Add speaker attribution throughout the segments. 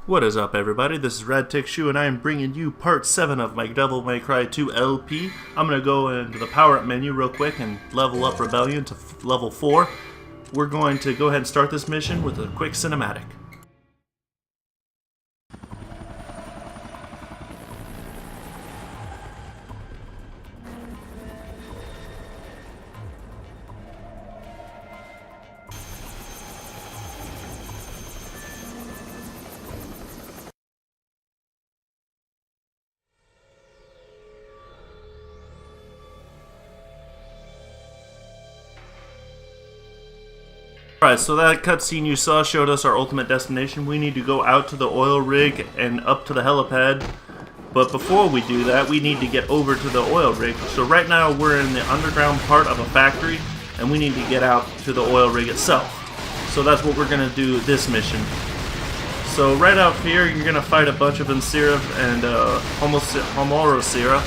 Speaker 1: What is up, everybody? This is RadTechShoe, and I am bringing you part 7 of my Devil May Cry 2 LP. I'm going to go into the power-up menu real quick and level up Rebellion to level 4. We're going to go ahead and start this mission with a quick cinematic. Alright, so that cutscene you saw showed us our ultimate destination. We need to go out to the oil rig and up to the helipad. But before we do that, we need to get over to the oil rig. So right now we're in the underground part of a factory, and we need to get out to the oil rig itself. So that's what we're going to do this mission. So right out here, you're going to fight a bunch of Insira and Homorosira.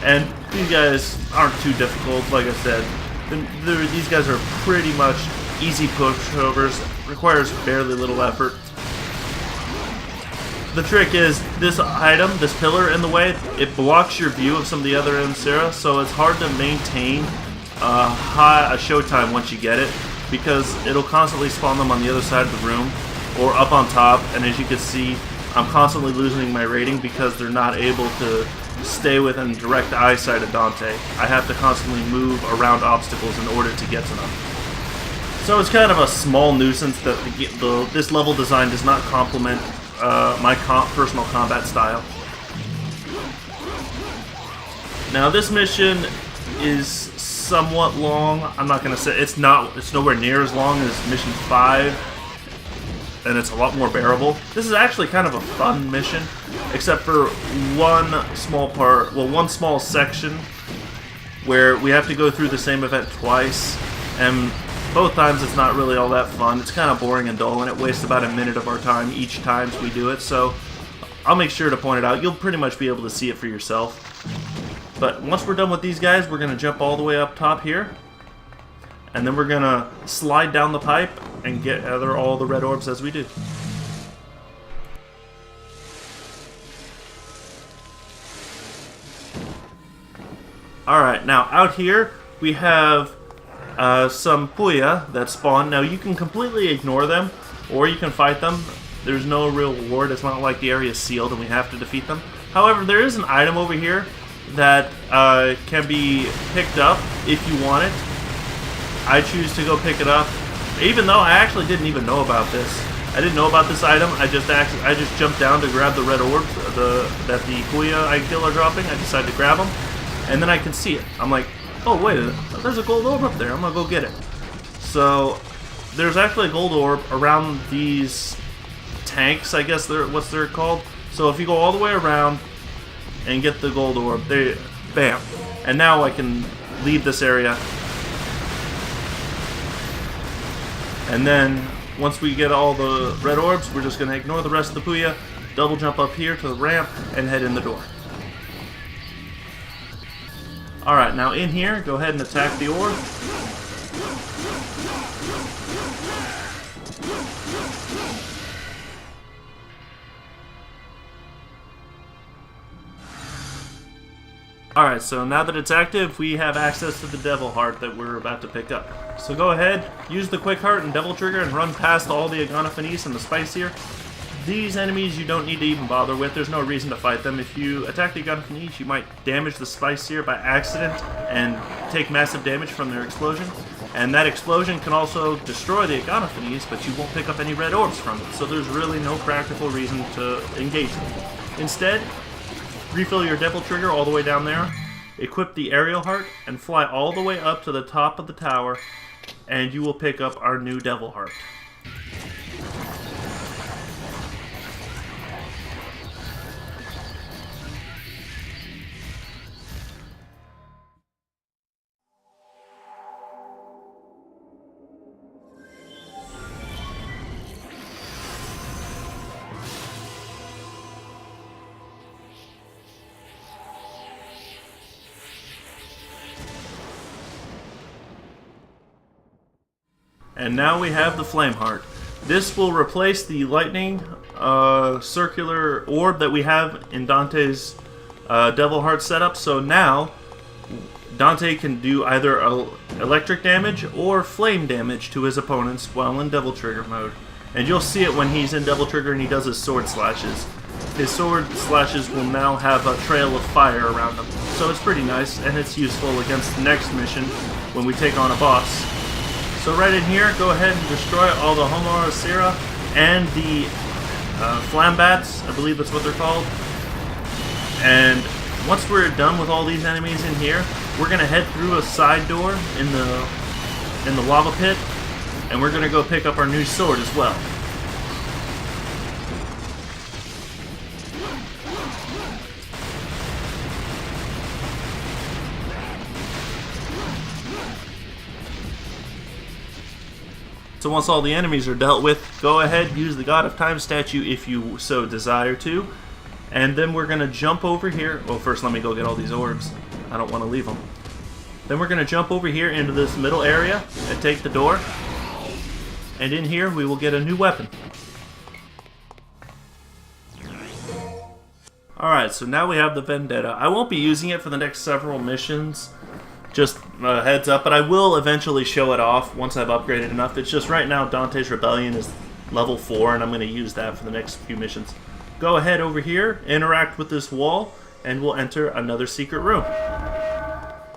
Speaker 1: And these guys aren't too difficult, like I said. These guys are pretty much easy pushovers, requires barely little effort. The trick is, this item, this pillar in the way, it blocks your view of some of the other Insira, so it's hard to maintain a showtime once you get it, because it'll constantly spawn them on the other side of the room, or up on top, and as you can see, I'm constantly losing my rating because they're not able to stay within direct eyesight of Dante. I have to constantly move around obstacles in order to get to them. So it's kind of a small nuisance that this level design does not complement my personal combat style. Now this mission is somewhat long. I'm not going to say it's nowhere near as long as Mission 5, and it's a lot more bearable. This is actually kind of a fun mission, except for one small section where we have to go through the same event twice, and both times it's not really all that fun. It's kind of boring and dull, and it wastes about a minute of our time each time we do it, so I'll make sure to point it out. You'll pretty much be able to see it for yourself. But once we're done with these guys, we're going to jump all the way up top here, and then we're going to slide down the pipe and gather all the red orbs as we do. Alright, now out here we have some Puya that spawn. Now you can completely ignore them, or you can fight them. There's no real reward. It's not like the area is sealed and we have to defeat them. However, there is an item over here that can be picked up if you want it. I choose to go pick it up, even though I actually didn't even know about this. I didn't know about this item. I just jumped down to grab the red orbs that the Puya I kill are dropping. I decided to grab them, and then I can see it. I'm like, oh wait, there's a gold orb up there, I'm gonna go get it. So, there's actually a gold orb around these tanks, I guess what they're called. So if you go all the way around and get the gold orb, bam. And now I can leave this area. And then, once we get all the red orbs, we're just gonna ignore the rest of the Puya, double jump up here to the ramp, and head in the door. Alright, now in here, go ahead and attack the orb. Alright, so now that it's active, we have access to the Devil Heart that we're about to pick up. So go ahead, use the Quick Heart and Devil Trigger and run past all the Agonifinis and the Spice here. These enemies you don't need to even bother with. There's no reason to fight them. If you attack the Agonifinis, you might damage the Spice here by accident and take massive damage from their explosion. And that explosion can also destroy the Agonifinis, but you won't pick up any red orbs from it. So there's really no practical reason to engage them. Instead, refill your Devil Trigger all the way down there, equip the Aerial Heart, and fly all the way up to the top of the tower, and you will pick up our new Devil Heart. And now we have the Flame Heart. This will replace the lightning circular orb that we have in Dante's Devil Heart setup. So now Dante can do either electric damage or flame damage to his opponents while in Devil Trigger mode. And you'll see it when he's in Devil Trigger and he does his sword slashes. His sword slashes will now have a trail of fire around them. So it's pretty nice, and it's useful against the next mission when we take on a boss. So right in here, go ahead and destroy all the Homo Sira and the Flambats, I believe that's what they're called. And once we're done with all these enemies in here, we're going to head through a side door in the lava pit, and we're going to go pick up our new sword as well. So once all the enemies are dealt with, go ahead, use the God of Time statue if you so desire to. And then we're going to jump over here. Well, first let me go get all these orbs. I don't want to leave them. Then we're going to jump over here into this middle area and take the door. And in here we will get a new weapon. Alright, so now we have the Vendetta. I won't be using it for the next several missions. Just a heads up, but I will eventually show it off once I've upgraded enough. It's just right now Dante's Rebellion is level 4 and I'm going to use that for the next few missions. Go ahead over here, interact with this wall, and we'll enter another secret room.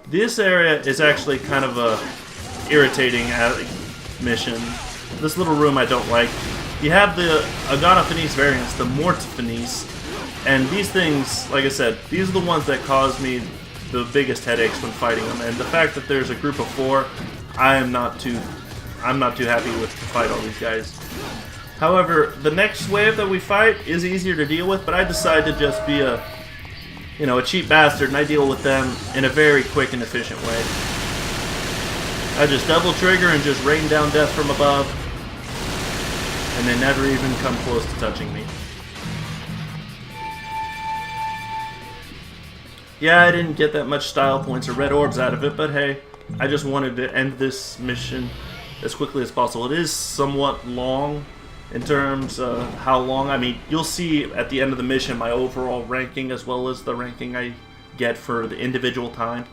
Speaker 1: This area is actually kind of a irritating mission. This little room I don't like. You have the Agana Finis variants, the Mort Finis, and these things, like I said, these are the ones that cause me the biggest headaches when fighting them, and the fact that there's a group of 4, I'm not too happy with to fight all these guys. However, the next wave that we fight is easier to deal with, but I decide to just be a cheap bastard, and I deal with them in a very quick and efficient way. I just double trigger and just rain down death from above, and they never even come close to touching me. Yeah, I didn't get that much style points or red orbs out of it, but hey, I just wanted to end this mission as quickly as possible. It is somewhat long in terms of how long. I mean, you'll see at the end of the mission my overall ranking as well as the ranking I get for the individual time.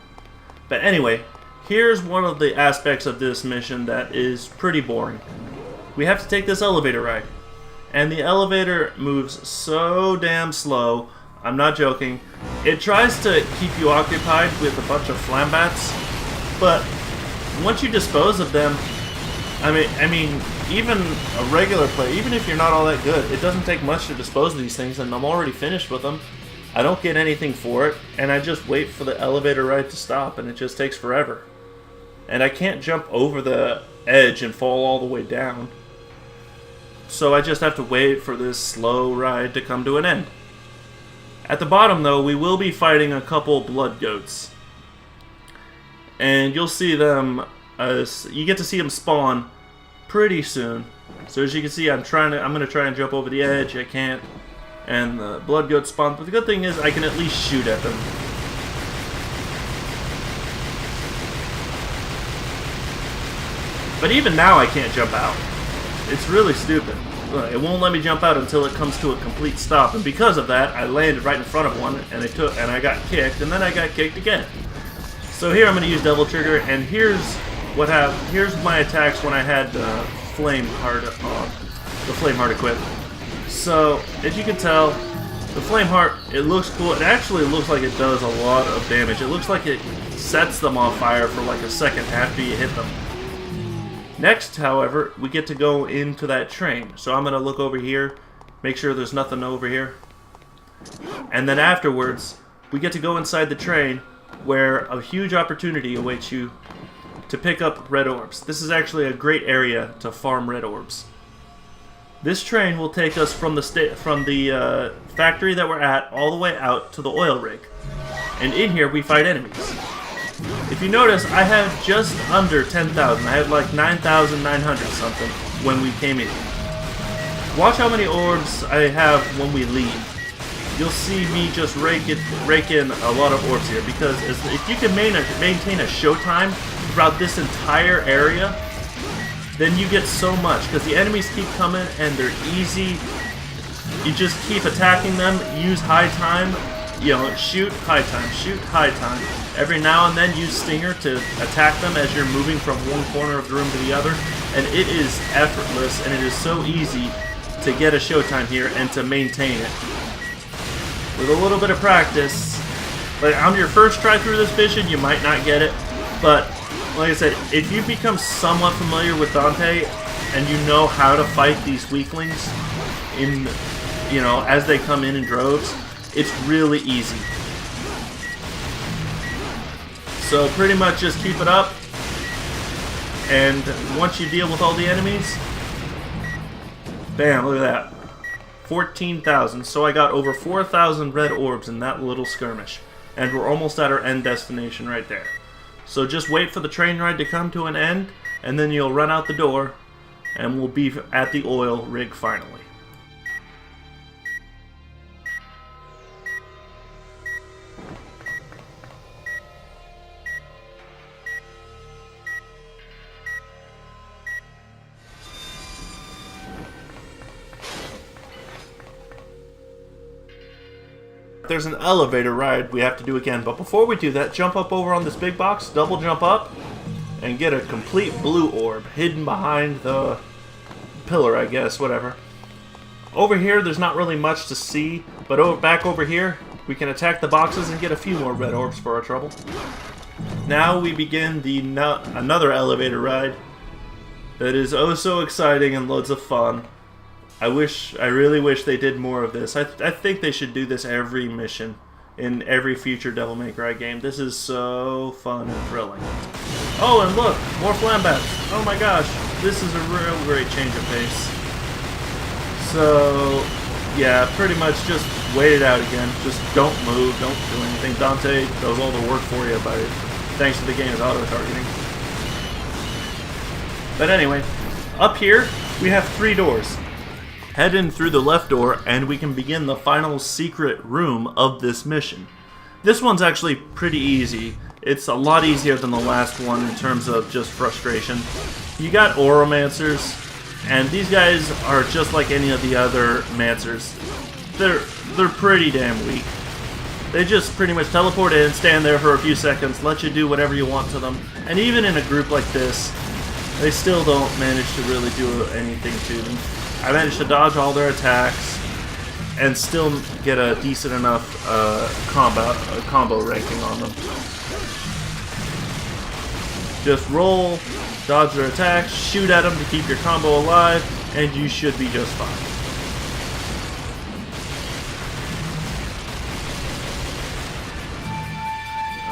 Speaker 1: But anyway, here's one of the aspects of this mission that is pretty boring. We have to take this elevator ride, and the elevator moves so damn slow. I'm not joking. It tries to keep you occupied with a bunch of flambats, but once you dispose of them, I mean, even a regular player, even if you're not all that good, it doesn't take much to dispose of these things, and I'm already finished with them. I don't get anything for it, and I just wait for the elevator ride to stop, and it just takes forever. And I can't jump over the edge and fall all the way down. So I just have to wait for this slow ride to come to an end. At the bottom, though, we will be fighting a couple blood goats. And you'll see them, you get to see them spawn pretty soon. So as you can see, I'm going to try and jump over the edge. I can't. And the blood goats spawn. But the good thing is I can at least shoot at them. But even now I can't jump out. It's really stupid. It won't let me jump out until it comes to a complete stop, and because of that, I landed right in front of one, and I got kicked, and then I got kicked again. So here I'm going to use Devil Trigger, and here's what happened. Here's my attacks when I had the Flame Heart equipped. So as you can tell, the Flame Heart, it looks cool. It actually looks like it does a lot of damage. It looks like it sets them on fire for like a second after you hit them. Next, however, we get to go into that train. So I'm going to look over here, make sure there's nothing over here. And then afterwards, we get to go inside the train where a huge opportunity awaits you to pick up red orbs. This is actually a great area to farm red orbs. This train will take us from the factory that we're at all the way out to the oil rig. And in here we fight enemies. If you notice, I have just under 10,000. I had like 9,900 something when we came in. Watch how many orbs I have when we leave. You'll see me just rake in a lot of orbs here, because if you can maintain a showtime throughout this entire area, then you get so much, because the enemies keep coming and they're easy you just keep attacking them, use high time, you know, shoot, high time, shoot, high time. Every now and then use Stinger to attack them as you're moving from one corner of the room to the other. And it is effortless, and it is so easy to get a showtime here and to maintain it. With a little bit of practice, like on your first try through this mission, you might not get it. But, like I said, if you become somewhat familiar with Dante, and you know how to fight these weaklings in, you know, as they come in droves, it's really easy. So pretty much just keep it up, and once you deal with all the enemies, bam, look at that. 14,000. So I got over 4,000 red orbs in that little skirmish. And we're almost at our end destination right there. So just wait for the train ride to come to an end, and then you'll run out the door, and we'll be at the oil rig finally. There's an elevator ride we have to do again, but before we do that, jump up over on this big box, double jump up, and get a complete blue orb hidden behind the pillar, I guess, whatever. Over here, there's not really much to see, but back over here, we can attack the boxes and get a few more red orbs for our trouble. Now we begin another elevator ride that is oh so exciting and loads of fun. I really wish they did more of this. I think they should do this every mission in every future Devil May Cry game. This is so fun and thrilling. Oh, and look, more flambats. Oh my gosh, this is a real great change of pace. So, yeah, pretty much just wait it out again. Just don't move, don't do anything. Dante does all the work for you thanks to the game's auto-targeting. But anyway, up here, we have 3 doors. Head in through the left door, and we can begin the final secret room of this mission. This one's actually pretty easy. It's a lot easier than the last one in terms of just frustration. You got Oromancers, and these guys are just like any of the other Mancers. They're pretty damn weak. They just pretty much teleport in, stand there for a few seconds, let you do whatever you want to them, and even in a group like this, they still don't manage to really do anything to them. I managed to dodge all their attacks and still get a decent enough combo ranking on them. Just roll, dodge their attacks, shoot at them to keep your combo alive, and you should be just fine.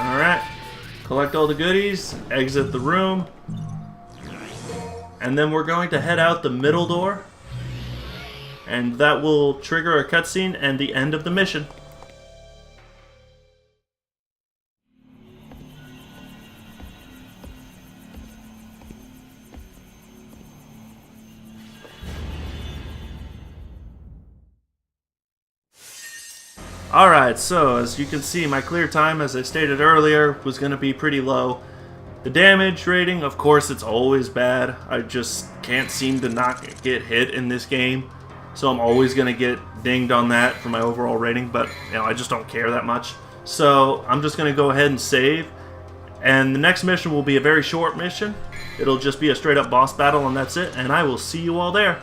Speaker 1: Alright, collect all the goodies, exit the room, and then we're going to head out the middle door. And that will trigger a cutscene and the end of the mission. Alright, so as you can see, my clear time, as I stated earlier, was going to be pretty low. The damage rating, of course, it's always bad. I just can't seem to not get hit in this game. So I'm always going to get dinged on that for my overall rating, but you know, I just don't care that much. So I'm just going to go ahead and save, and the next mission will be a very short mission. It'll just be a straight up boss battle, and that's it, and I will see you all there.